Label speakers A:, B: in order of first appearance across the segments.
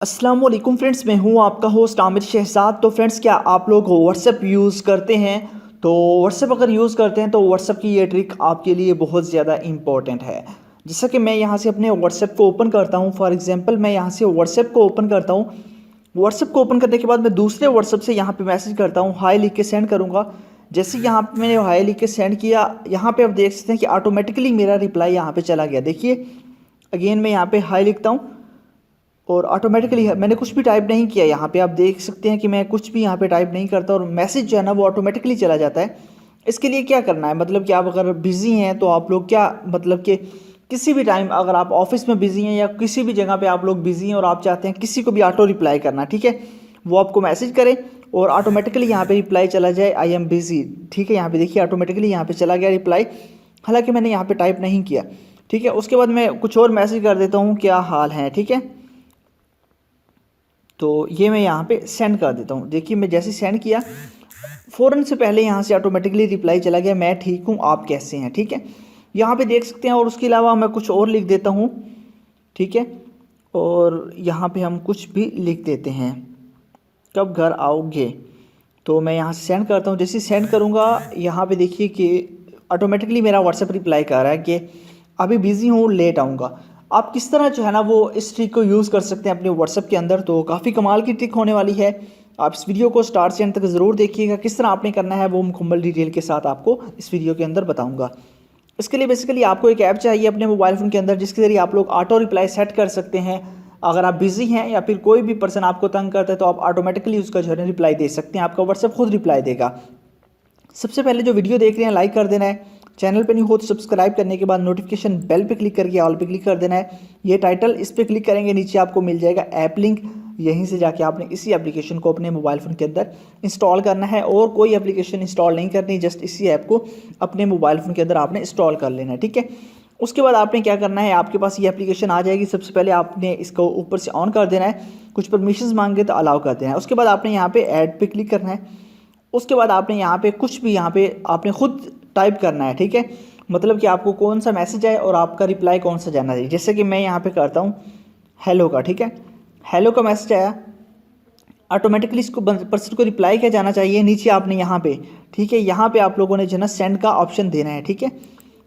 A: अस्सलाम वालेकुम फ्रेंड्स, मैं हूं आपका होस्ट आमिर शहजाद। तो फ्रेंड्स, क्या आप लोग व्हाट्सएप यूज़ करते हैं? तो व्हाट्सएप अगर यूज़ करते हैं तो व्हाट्सएप की ये ट्रिक आपके लिए बहुत ज़्यादा इंपॉर्टेंट है। जैसा कि मैं यहाँ से अपने व्हाट्सएप को ओपन करता हूँ। फॉर एग्जांपल, मैं यहाँ से व्हाट्सएप को ओपन करता हूँ। व्हाट्सएप को ओपन करने के बाद मैं दूसरे व्हाट्सएप से यहाँ पे मैसेज करता हूँ, हाय लिख के सेंड करूँगा। जैसे यहाँ पे मैंने हाय लिख के सेंड किया, यहाँ पे आप देख सकते हैं कि ऑटोमेटिकली मेरा रिप्लाई यहाँ पे चला गया। देखिए, अगेन मैं यहाँ पे हाय लिखता हूँ और ऑटोमेटिकली मैंने कुछ भी टाइप नहीं किया। यहाँ पे आप देख सकते हैं कि मैं कुछ भी यहाँ पे टाइप नहीं करता और मैसेज जो है ना वो ऑटोमेटिकली चला जाता है। इसके लिए क्या करना है, मतलब कि आप अगर बिज़ी हैं तो आप लोग क्या, मतलब कि किसी भी टाइम अगर आप ऑफिस में बिज़ी हैं या किसी भी जगह पे आप लोग बिज़ी हैं और आप चाहते हैं किसी को भी ऑटो रिप्लाई करना, ठीक है, वो आपको मैसेज करें और ऑटोमेटिकली यहाँ पे रिप्लाई चला जाए, आई एम बिज़ी। ठीक है, यहाँ पे देखिए ऑटोमेटिकली यहाँ पे चला गया रिप्लाई, हालांकि मैंने यहाँ पे टाइप नहीं किया। ठीक है, उसके बाद मैं कुछ और मैसेज कर देता हूँ, क्या हाल है, ठीक है। तो ये मैं यहाँ पे सेंड कर देता हूँ। देखिए, मैं जैसे सेंड किया फ़ौरन से पहले यहाँ से ऑटोमेटिकली रिप्लाई चला गया, मैं ठीक हूँ, आप कैसे हैं, ठीक है, यहाँ पे देख सकते हैं। और उसके अलावा मैं कुछ और लिख देता हूँ, ठीक है, और यहाँ पे हम कुछ भी लिख देते हैं, कब घर आओगे। तो मैं यहाँ से सेंड करता हूँ। जैसे सेंड करूँगा, यहाँ पे देखिए कि ऑटोमेटिकली मेरा व्हाट्सएप रिप्लाई कर रहा है कि अभी बिज़ी हूँ, लेट आऊँगा। आप किस तरह जो है ना वो इस ट्रिक को यूज़ कर सकते हैं अपने व्हाट्सएप के अंदर। तो काफ़ी कमाल की ट्रिक होने वाली है। आप इस वीडियो को स्टार्ट से एंड तक ज़रूर देखिएगा। किस तरह आपने करना है वो मुकम्मल डिटेल के साथ आपको इस वीडियो के अंदर बताऊँगा। इसके लिए बेसिकली आपको एक ऐप चाहिए अपने मोबाइल फ़ोन के अंदर, जिसके ज़रिए आप लोग ऑटो रिप्लाई सेट कर सकते हैं। अगर आप बिज़ी हैं या फिर कोई भी पर्सन आपको तंग करता है तो आप ऑटोमेटिकली उसका जो है रिप्लाई दे सकते हैं। आपका व्हाट्सएप खुद रिप्लाई देगा। सबसे पहले जो वीडियो देख रहे हैं लाइक कर देना है, चैनल पे नहीं हो तो सब्सक्राइब करने के बाद नोटिफिकेशन बेल पे क्लिक करके ऑल पे क्लिक कर देना है। ये टाइटल, इस पे क्लिक करेंगे, नीचे आपको मिल जाएगा ऐप लिंक, यहीं से जाके आपने इसी एप्लीकेशन को अपने मोबाइल फ़ोन के अंदर इंस्टॉल करना है और कोई एप्लीकेशन इंस्टॉल नहीं करनी, जस्ट इसी ऐप को अपने मोबाइल फ़ोन के अंदर आपने इंस्टॉल कर लेना है, ठीक है। उसके बाद आपने क्या करना है, आपके पास ये एप्लीकेशन आ जाएगी। सबसे पहले आपने इसको ऊपर से ऑन कर देना है, कुछ परमिशंस मांगे तो अलाउ कर देना है। उसके बाद आपने यहाँ पे ऐड पे क्लिक करना है। उसके बाद आपने यहाँ पे कुछ भी यहाँ पे आपने खुद टाइप करना है, ठीक है, मतलब कि आपको कौन सा मैसेज आए और आपका रिप्लाई कौन सा जाना चाहिए। जैसे कि मैं यहाँ पे करता हूँ हेलो का, ठीक है, हेलो का मैसेज आया, ऑटोमेटिकली इसको पर्सन को रिप्लाई क्या जाना चाहिए, नीचे आपने यहाँ पे, ठीक है, यहाँ पे आप लोगों ने जो है ना सेंड का ऑप्शन देना है, ठीक है,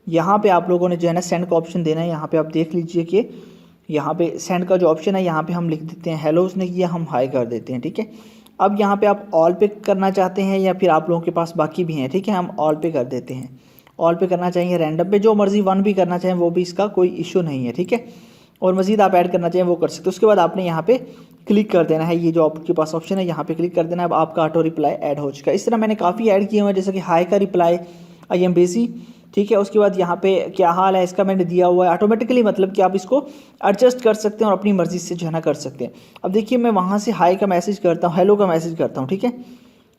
A: यहाँ पे आप लोगों ने जो है ना सेंड का ऑप्शन देना है। यहाँ पे आप देख लीजिए कि यहाँ पे सेंड का जो ऑप्शन है, यहाँ पे हम लिख देते हैं हेलो, उसने किया, हम हाई कर देते हैं, ठीक है। अब यहाँ पे आप ऑल पे करना चाहते हैं या फिर आप लोगों के पास बाकी भी हैं, ठीक है, हम ऑल पे कर देते हैं। ऑल पे करना चाहिए, रैंडम पे, जो मर्जी वन भी करना चाहें वो भी, इसका कोई इशू नहीं है, ठीक है। और मज़ीद आप ऐड करना चाहें वो कर सकते हो। उसके बाद आपने यहाँ पे क्लिक कर देना है, ये जो आपके पास ऑप्शन है यहाँ पे क्लिक कर देना है। अब आपका ऑटो रिप्लाई ऐड हो चुका है। इस तरह मैंने काफ़ी ऐड किए हुए हैं, जैसे कि हाई का रिप्लाई, आई एम बिजी, ठीक है। उसके बाद यहाँ पे क्या हाल है, इसका मैंने दिया हुआ है ऑटोमेटिकली, मतलब कि आप इसको एडजस्ट कर सकते हैं और अपनी मर्ज़ी से जो है ना कर सकते हैं। अब देखिए, मैं वहाँ से हाई का मैसेज करता हूँ, हेलो का मैसेज करता हूँ, ठीक है।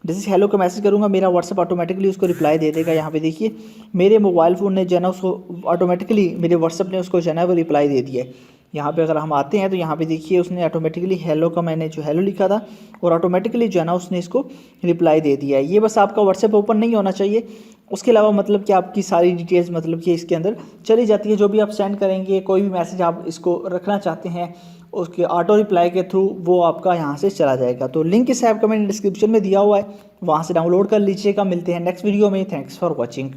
A: जैसे हेलो का मैसेज करूँगा, मेरा व्हाट्सअप ऑटोमेटिकली उसको रिप्लाई दे देगा। यहाँ पे देखिए, मेरे मोबाइल फ़ोन ने जो है ना उसको ऑटोमेटिकली, मेरे व्हाट्सअप ने उसको जो है ना वो रिप्लाई दे दिया है। यहाँ पे अगर हम आते हैं तो यहाँ पे देखिए उसने ऑटोमेटिकली हेलो का, मैंने जो हेलो लिखा था और ऑटोमेटिकली जो है ना उसने इसको रिप्लाई दे दिया है। ये बस आपका व्हाट्सएप ओपन नहीं होना चाहिए, उसके अलावा मतलब कि आपकी सारी डिटेल्स मतलब कि इसके अंदर चली जाती है। जो भी आप सेंड करेंगे, कोई भी मैसेज आप इसको रखना चाहते हैं, उसके ऑटो रिप्लाई के थ्रू वो आपका यहाँ से चला जाएगा। तो लिंक इस ऐप का मैंने डिस्क्रिप्शन में दिया हुआ है, वहाँ से डाउनलोड कर लीजिएगा। मिलते हैं नेक्स्ट वीडियो में। Thanks for watching.